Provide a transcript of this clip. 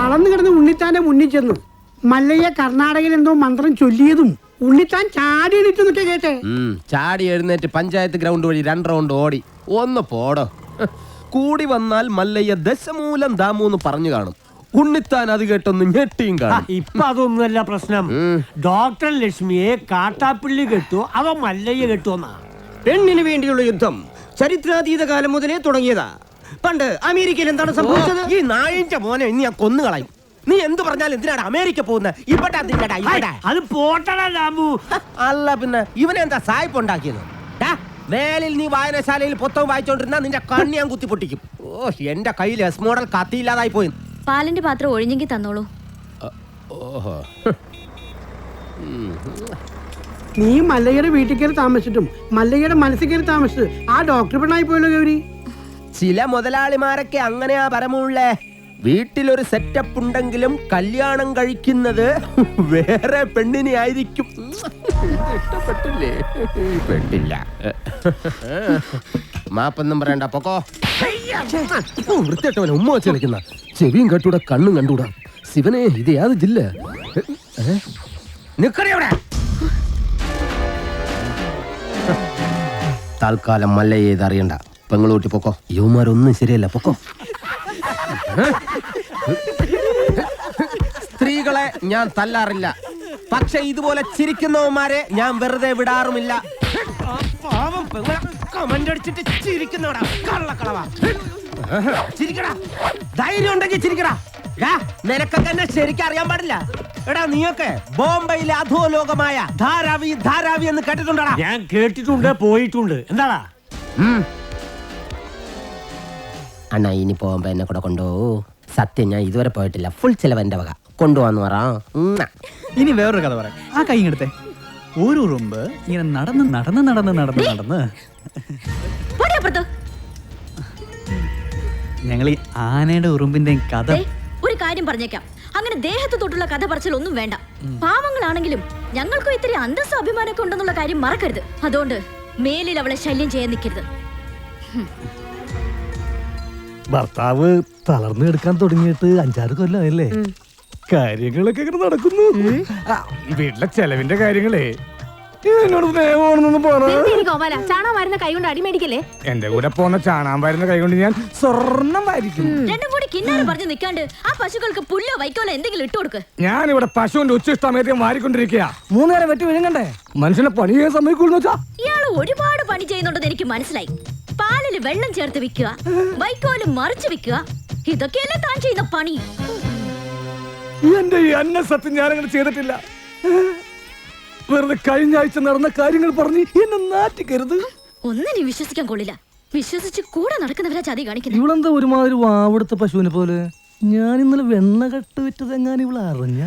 തളർന്നു കിടന്ന് ഉണ്ണിത്താന്റെ മുന്നിൽ ചെന്നു. മല്ലയ്യ കർണാടകയിൽ എന്തോ മന്ത്രം ചൊല്ലിയതും ഉണ്ണിത്താൻ ചാടി എണീറ്റ് കേട്ടെ. ചാടി എഴുന്നേറ്റ് പഞ്ചായത്ത് ഗ്രൗണ്ട് വഴി 2 റൗണ്ട് ഓടി. ഒന്ന് പോടോ. കൂടി വന്നാൽ മല്ലയ്യ ദശമൂലം ദാമൂന്ന് പറഞ്ഞു കാണും. ഉണ്ണിത്താൻ അത് കേട്ടൊന്ന് ഞെട്ടിയും കാണും. ഇപ്പൊ അതൊന്നുമല്ല പ്രശ്നം. ഡോക്ടർ ലക്ഷ്മിയെ കാട്ടാപ്പിള്ളി കെട്ടു അതോ മല്ലയ്യ കെട്ടുവന്നാ? പെണ്ണിന് വേണ്ടിയുള്ള യുദ്ധം ചരിത്രാതീത കാലം മുതലേ തുടങ്ങിയതാ. പണ്ട് അമേരിക്കയിൽ എന്താണ് സംഭവിച്ചത്? ഈ നായിന്റെ മോനെ ഇനി ഞാൻ കൊന്നുകളയും. നീ എന്ത് പറഞ്ഞാലും എന്തിനാണ് അമേരിക്ക പോകുന്നത്? അത് പോട്ടടാ ദാമു. അല്ല പിന്നെ ഇവനെന്താ സായിപ്പ് ഉണ്ടാക്കിയത്? മേലിൽ നീ വായനശാലയിൽ പുസ്തകം വായിച്ചോണ്ടിരുന്ന നിന്റെ കണ്ണി ഞാൻ കുത്തിപ്പൊട്ടിക്കും. ഓ, എന്റെ കയ്യിൽ എസ് മോഡൽ കത്തിയില്ലാതായി പോയി. പാലിന്റെ പാത്രം ഒഴിഞ്ഞെങ്കിൽ തന്നോളൂ. ഓഹോ, നീ മല്ലയ്യയുടെ വീട്ടിൽ കയറി താമസിച്ചിട്ടും മല്ലയ്യയുടെ മനസ്സിൽ കയറി താമസിച്ചത് ആ ഡോക്ടർ പെണ്ണായി പോയല്ലോ ഗൗരി. ചില മുതലാളിമാരൊക്കെ അങ്ങനെയാ പരമുള്ളേ. വീട്ടിലൊരു സെറ്റപ്പ് ഉണ്ടെങ്കിലും കല്യാണം കഴിക്കുന്നത് വേറെ പെണ്ണിനെ ആയിരിക്കും. ഇഷ്ടപ്പെട്ടില്ലേ? പെട്ടില്ല. മാപ്പൊന്നും പറയണ്ട, പൊക്കോ. വൃത്തിയായിട്ടവനെ ഉമ്മ വെച്ച് കളിക്കുന്ന. ചെവിയും കെട്ടൂടാ, കണ്ണും കണ്ടൂടാ. ശിവനെ, ഇത് യാത് ജില്ല. നിക്കറിയവിടെ. തൽക്കാലം മല്ലയെ ഇത് അറിയണ്ട. പെങ്ങളൂട്ടി പൊക്കോ. യുവമാരൊന്നും ശരിയല്ല, പൊക്കോ. സ്ത്രീകളെ ഞാൻ തല്ലാറില്ല, പക്ഷെ ഇതുപോലെ ചിരിക്കുന്നവന്മാരെ ഞാൻ വെറുതെ വിടാറുമില്ല. കമന്റടിച്ചിട്ട് ചിരിക്കുന്നവടാ കള്ളക്കളവാ. ചിരിക്കടാ, ധൈര്യം ഉണ്ടെങ്കിൽ ചിരിക്കടാ. നിനക്കൊക്കെ എന്നെ ശരിക്കും അറിയാൻ പാടില്ല. എടാ, നീയൊക്കെ ബോംബെയിലെ അധോലോകമായ ധാരാവി ധാരാവി എന്ന് കേട്ടിട്ടുണ്ടടാ? ഞാൻ കേട്ടിട്ടുണ്ട്, പോയിട്ടുണ്ട്. എന്താടാ? അണ്ണാ, ഇനി പോകുമ്പോ എന്നെ കൂടെ കൊണ്ടുപോകൂ. സത്യം, ഞാൻ ഇതുവരെ പോയിട്ടില്ല. ഫുൾ ചെലവ് എന്റെ വക. കൊണ്ടുപോവാന്ന് പറ. ഇനി വേറൊരു കഥ പറയാം. ആ കൈ എടുത്തേ. ഒരു ഉറുമ്പ് ഇങ്ങനെ നടന്ന് നടന്ന് നടന്ന് നടന്ന് നടന്ന് ഞങ്ങൾ ഈ ആനയുടെ ഉറുമ്പിന്റെ കഥ. ഒരു കാര്യം പറഞ്ഞേക്കാം, അങ്ങനെ ദേഹത്ത് തൊട്ടുള്ള കഥ പറച്ചിലൊന്നും വേണ്ട. പാവങ്ങളാണെങ്കിലും ഞങ്ങൾക്കും ഇത്തിരി അന്തസ്സും അഭിമാനമൊക്കെ ഉണ്ടെന്നുള്ള കാര്യം മറക്കരുത്. അതുകൊണ്ട് മേലിൽ അവളെ ശല്യം ചെയ്യാൻ നിൽക്കരുത്. ഭർത്താവ് തളർന്നു കിടക്കാൻ തുടങ്ങിയിട്ട് 5-6 കൊല്ലമായല്ലേ? കാര്യങ്ങളൊക്കെ ഇങ്ങനെ നടക്കുന്നു. വീട്ടിലെ ചെലവിന്റെ കാര്യങ്ങളേ എന്നോട് സ്നേഹമാണെന്നൊന്നും ചാണകം വരുന്ന കൈ കൊണ്ട് അടിമേടിക്കല്ലേ. എന്റെ കൂടെ പോന്ന ചാണാൻ വരുന്ന കൈ കൊണ്ട് ഞാൻ സ്വർണം വാരിക്കും. രണ്ടും കൂടി കിന്നാരം പറഞ്ഞു നിൽക്കാണ്ട് ആ പശുക്കൾക്ക് പുല്ലോ വൈക്കോലോ എന്തെങ്കിലും ഇട്ടു കൊടുക്ക്. ഞാൻ ഇവിടെ പശുവിന്റെ ഉച്ചിഷ്ടമേറ്റ് വാരിക്കൊണ്ടിരിക്കുക. 3 നേരം വെട്ടി വിഴുങ്ങണ്ടേ? മനുഷ്യനെ പണി ചെയ്യാൻ സമ്മതിക്കൂന്ന് വെച്ചാ? ഇയാള് ഒരുപാട് പണി ചെയ്യുന്നുണ്ടെന്ന് എനിക്ക് മനസ്സിലായി. പാലില് വെള്ളം ചേർത്ത് വിൽക്കുക, വൈക്കോല് മറിച്ച് വിൽക്കുക, ഇതൊക്കെയല്ലേ താൻ ചെയ്യുന്ന പണി. എന്റെ ഈ അന്ന സത്യം ഞാനങ്ങനെ ചെയ്തിട്ടില്ല. വെറുതെ കഴിഞ്ഞ ആഴ്ച നടന്ന കാര്യങ്ങൾ പറഞ്ഞ് എന്നെ നാറ്റിക്കരുത്. ഒന്നിനും വിശ്വസിക്കാൻ കൊള്ളില്ല. വിശ്വസിച്ച് കൂടെ നടക്കുന്നവരാ ചതി കാണിക്കുന്നത്. ഇവളെന്താ ഒരുമാതിരി വാവെടുത്ത പശുവിനെ പോലെ? ഞാൻ ഇന്നലെ വെണ്ണ കട്ട് വിറ്റതെങ്ങാൻ ഇവളറിഞ്ഞ